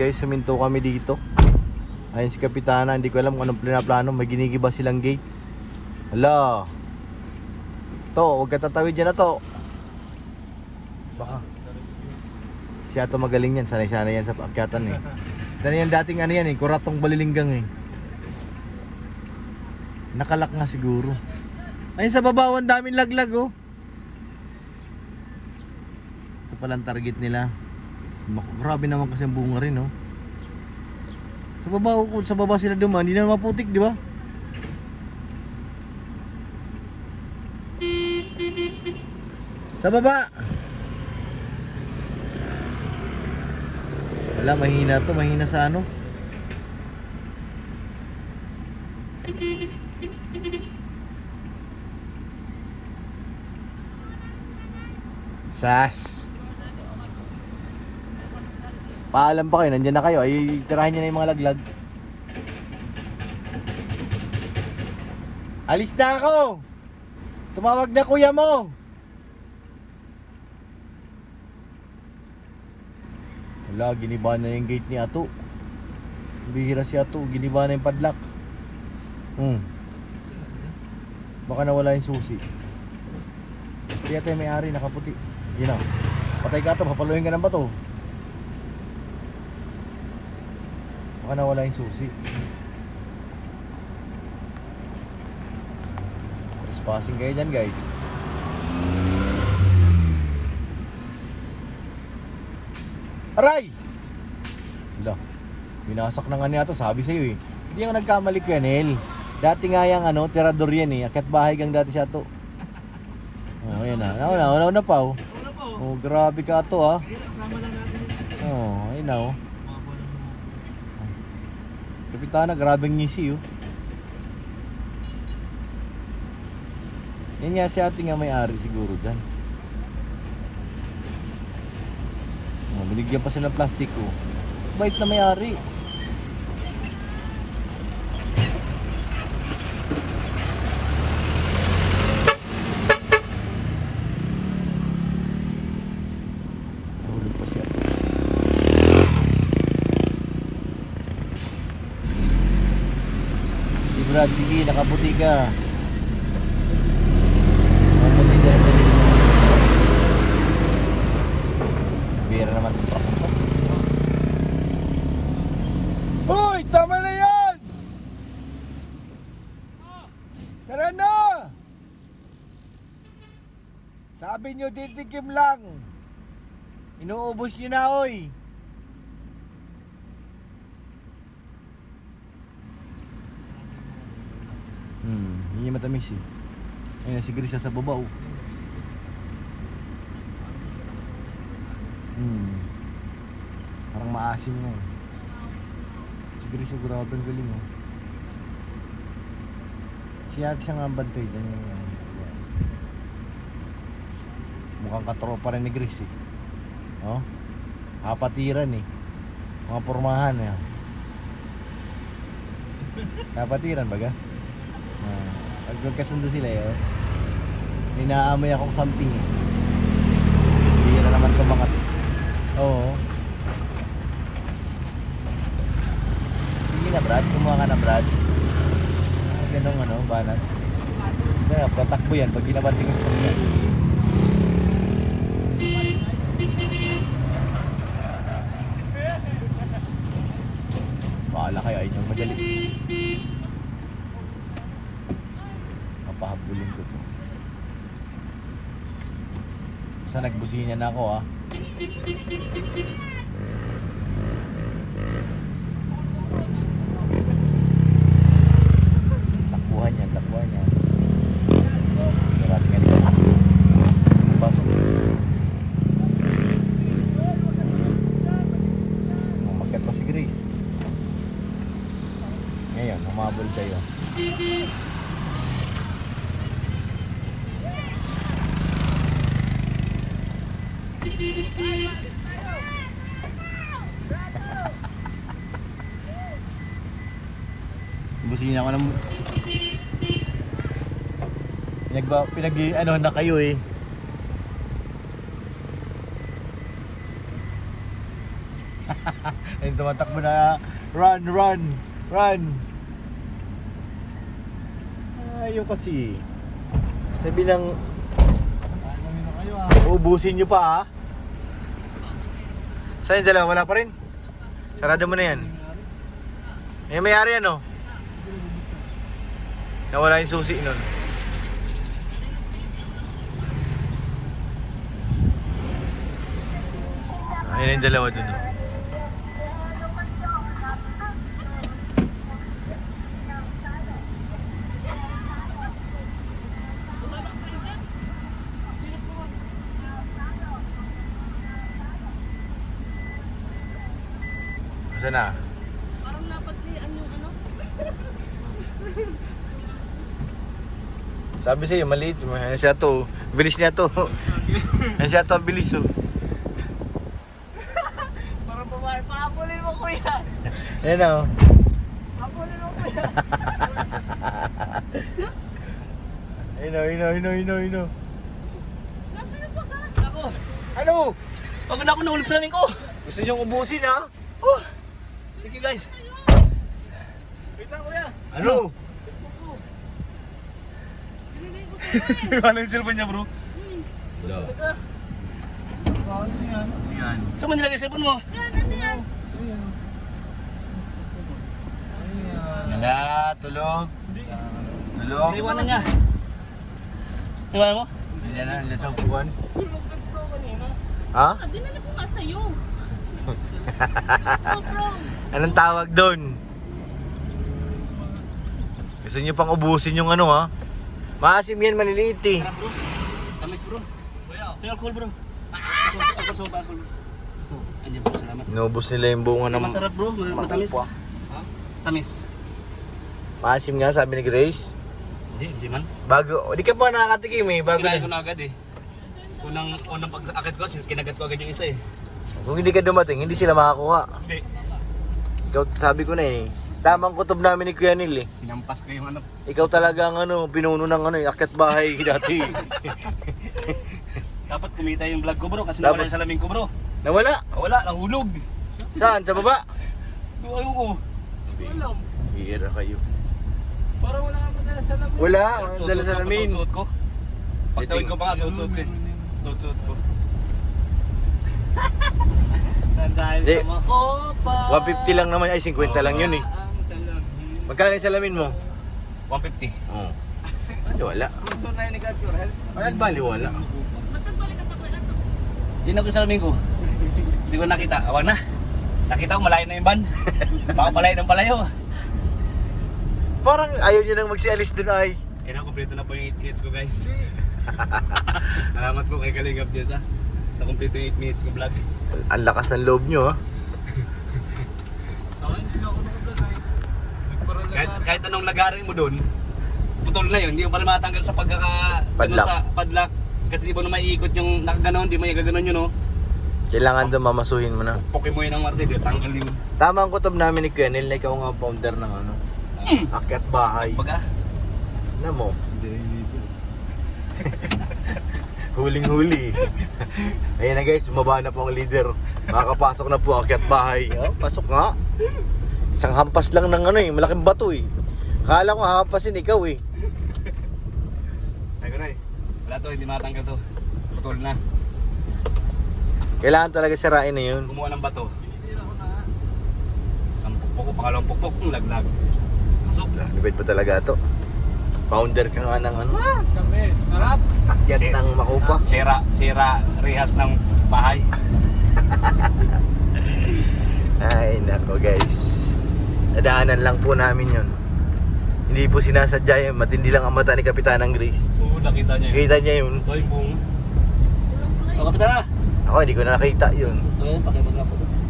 guys, suminto kami dito. Ayun si Kapitana, hindi ko alam kung anong plano. May ginigiba silang gate. Hala. To, huwag ka tatawid dyan na to. Baka si Ato magaling yan, sanay-sanay yan sa paakyatan eh. Sanay yan dating ano yan eh, kuratong balilinggang eh. Nakalak nga siguro. Ayun sa babawan, daming laglag oh. Ito palang target nila. Grabe naman kasi ang bunga rin oh. Sa baba sila dumaan, hindi na maputik, di ba? Sa baba. Wala, mahina to, mahina sa ano. Sas. Paalam pa kayo, nandiyan na kayo. Ay, tirahin nyo na yung mga laglag. Alis na ako! Tumawag na kuya mo! Wala, giniba na yung gate ni Ato. Bihira si Ato, giniba na yung padlock. Baka nawala yung susi. Kaya tayo may-ari, nakaputi. Yun o. Patay ka Ato, papaluhin ka ng bato. Baka nawala yung susi. Trespassing kayo dyan guys. Aray! Wala, binasak na nga niya to, sabi sa'yo eh. Hindi ako nagkamali ko yan El. Dati nga yung ano, tirador yan eh. Akat bahay kang dati siya to. Oh, ayan na. Nauna pa oh. Oh, grabe ka to ah. Kasama lang natin ito. Oh, ayun na oh. Kapitana, grabing ngisi oh. Yan nga si ating nga may-ari siguro dyan. Oh, binigyan pa sila ng plastic oh. Bait na may-ari. Hulog pa siya. Si Brad, sige, nakaputi ka. Nakaputi ka na. Bira naman itong truck mo. Hoy! Tama na yan! Tara na! Sabi nyo titikim lang. Inuubos nyo na oy. Hindi niya matamis eh. Ayun si Grisha sa baba oh. Parang maasim mo. Si Grisha grabe ang galing oh. Siya nga ang bantay dyan yung mukhang katropa rin ni Gris eh. Oh, kapatiran eh. Mga pormahan eh. Kapatiran baga? Pag magkasundo sila eh. May naamoy akong something eh. Hindi na naman kumangat. Oo. Sige na Brad, kumuha ka na Brad. Ganong ano, banat. Kaya patakbo yan pag ginabanting yung sasakyan yan. Bahala kayo, ayun yung madali. Mapahabulin ko to. Basta nagbusinya na ako ah. Takbuhan yan. Marami nga nila. Pasok. Umakyat pa si Grace. Ngayon, humabol kayo. Busin ako ng ano na kayo eh. Ayun, tumatakbo na. Run, run, run. Ayaw kasi. Sabi ng... Uubusin nyo pa ha. Saan yung dalawa? Wala pa rin? Sarado mo na yan. Eh, may-ari ano? Nawala yung susi nun. Ayun yung dalawa dun. Saan na? Parang napaglian yung ano. Sabi sa'yo, maliit. Ano siya to? Bilis niya to. Ano siya to? Bilis oh. Parang babae. Pahabulin mo kuya. Ayan o. Pahabulin mo kuya. Ayun o. Nasaan yung baga? Ako. Ano? Pagod na ako nahulog sa lamin ko. Gusto niyong ubusin ha? Oh. Thank you guys. Wait lang kuya. Ano? Binigay ko sa'yo eh. Ano yung cellphone niya bro? Wala. Ano yan? Ayan. Saan mo nilagay cellphone mo? Yan, ano yan? Wala, tulog. Tulog. Iwanan niya. Iwanan mo? Hindi na, hindi sa upuan. Ha? Ah, dinala ko nga sa'yo. Sobrang. Anong tawag doon? Gusto niyo pang ubusin yung ano ha? Maasim yan, maliliit eh. Sarap bro. Tamis bro. May alcohol bro. Alcohol sa alcohol bro. Andiyan bro, salamat. Inubos nila yung bunga ng... Masarap bro, matamis. Makupa. Tamis. Maasim nga, sabi ni Grace. Hindi man. Bago, di ka pa nakakatikim eh. Bago Kinain ko na. na agad eh. Unang pag-akit ko, kinagat ko agad yung isa eh. Kung hindi ka dumating, hindi sila makakuha. Hindi. Ikaw, sabi ko na eh. Tamang kutob namin ni Kuya Neil eh. Sinampas ko yung ano. Ikaw talaga ang ano, pinuno ng ano, akyat bahay dati. Dapat kumita yung vlog ko bro kasi Dapat. nawala yung salamin ko bro. Nawala? Wala, nahulog. Saan? Sa baba? Doon ayaw ko. Alam. Hira kayo. Parang wala akong dala salamin. Wala, walang dala salamin. Suot ko. Pagtawid ko pa nga, suot ko eh. Suot ko. Dahil Di. sa makopa. 150 lang naman, ay 50 lang yun eh. Ang salamin. Magkano yung salamin mo? 150. Oo. Ano, wala. Gusto na yun ni God Pure Health. Ay, bali, wala. Matagpalik ka pa kaya ito. Yun ako yung salamin ko. Hindi ko nakita. Awag na. Nakita ko malayo na yung van. Baka palayo ng palayo. Parang ayaw nyo nang magsialis dun ay. Eh na, kompleto na po yung 8 minutes ko guys. Salamat po kay Kalingap Jess ha. Na-kompleto yung 8 minutes ko vlog. Ang lakas ng loob nyo ha. Sa akin, hindi ako nakablog ay. Kahit anong lagarin mo doon, putol na yun. Hindi mo pa rin matanggal sa Padlock. Sa padlock. Kasi di mo na maiikot yung nakaganon, di mo yung gaganon yun no. Kailangan doon mamasuhin mo na. Poke mo yun ang martilyo, tanggal yun. Tama ang kutob namin ni Kuya Neil na ikaw nga founder ng ano. Akyat bahay. Baga, Na mo. Huling-huli. Ayan na guys, bumaba na po ang leader. Makakapasok na po ang akyat bahay. Oh, pasok nga. Isang hampas lang ng ano eh, malaking bato eh. Akala ko hahampasin ikaw eh. sabi ko na eh. Wala to, hindi matanggal to. Putol na. Kailangan talaga sirain na yun. Kumuha ng bato. Sinisira ko na. Isang pukpok ko, pangalawang pukpok, laglag. Pasok. Lubid pa talaga to. Founder ka nga ng ano, Kamis, harap. akyat ng makupa. Sira rehas ng bahay. Ay nako guys. Nadaanan lang po namin yun. Hindi po sinasadya yun. Matindi lang ang mata ni Kapitanang Grace. Oo, nakita niya yun. Kita niya yun. Ito yung buong. O, kapitan na. Ako hindi ko na nakita yun. Ayun, pakibag na po.